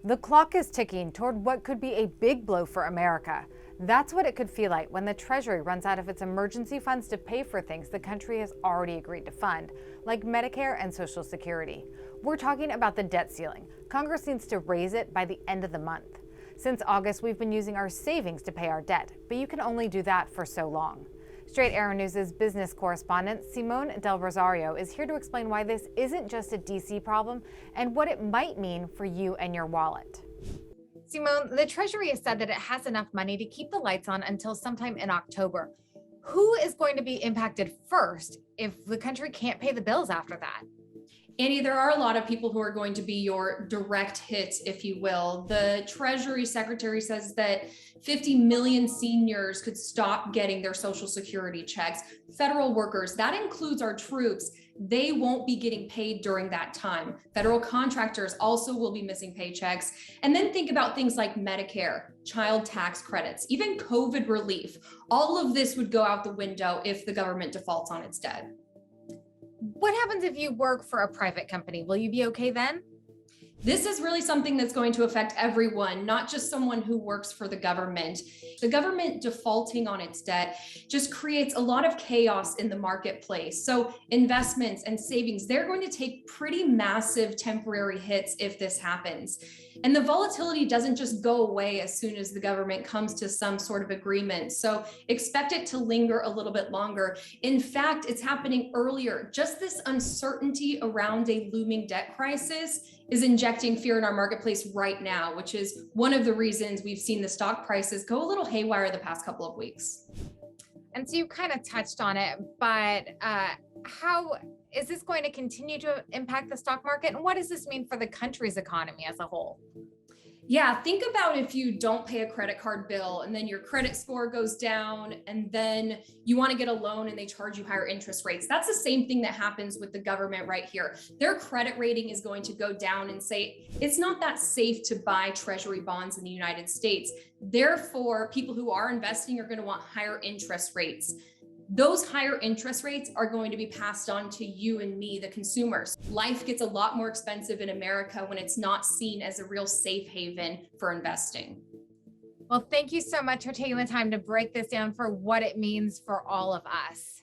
The clock is ticking toward what could be a big blow for America. That's what it could feel like when the Treasury runs out of its emergency funds to pay for things the country has already agreed to fund, like Medicare and Social Security. We're talking about the debt ceiling. Congress needs to raise it by the end of the month. Since August, we've been using our savings to pay our debt, but you can only do that for so long. Straight Arrow News' business correspondent, Simone del Rosario, is here to explain why this isn't just a DC problem and what it might mean for you and your wallet. Simone, the Treasury has said that it has enough money to keep the lights on until sometime in October. Who is going to be impacted first if the country can't pay the bills after that? Annie, there are a lot of people who are going to be your direct hits, if you will. The Treasury Secretary says that 50 million seniors could stop getting their Social Security checks. Federal workers, that includes our troops, they won't be getting paid during that time. Federal contractors also will be missing paychecks. And then think about things like Medicare, child tax credits, even COVID relief. All of this would go out the window if the government defaults on its debt. What happens if you work for a private company? Will you be okay then? This is really something that's going to affect everyone, not just someone who works for the government. The government defaulting on its debt just creates a lot of chaos in the marketplace. So investments and savings, they're going to take pretty massive temporary hits if this happens. And the volatility doesn't just go away as soon as the government comes to some sort of agreement. So expect it to linger a little bit longer. In fact, it's happening earlier. Just this uncertainty around a looming debt crisis is injecting fear in our marketplace right now, which is one of the reasons we've seen the stock prices go a little haywire the past couple of weeks. And so you kind of touched on it, but how is this going to continue to impact the stock market? And what does this mean for the country's economy as a whole? Yeah, think about if you don't pay a credit card bill and then your credit score goes down and then you want to get a loan and they charge you higher interest rates. That's the same thing that happens with the government right here. Their credit rating is going to go down and say, it's not that safe to buy Treasury bonds in the United States. Therefore, people who are investing are going to want higher interest rates. Those higher interest rates are going to be passed on to you and me, the consumers. Life gets a lot more expensive in America when it's not seen as a real safe haven for investing. Well, thank you so much for taking the time to break this down for what it means for all of us.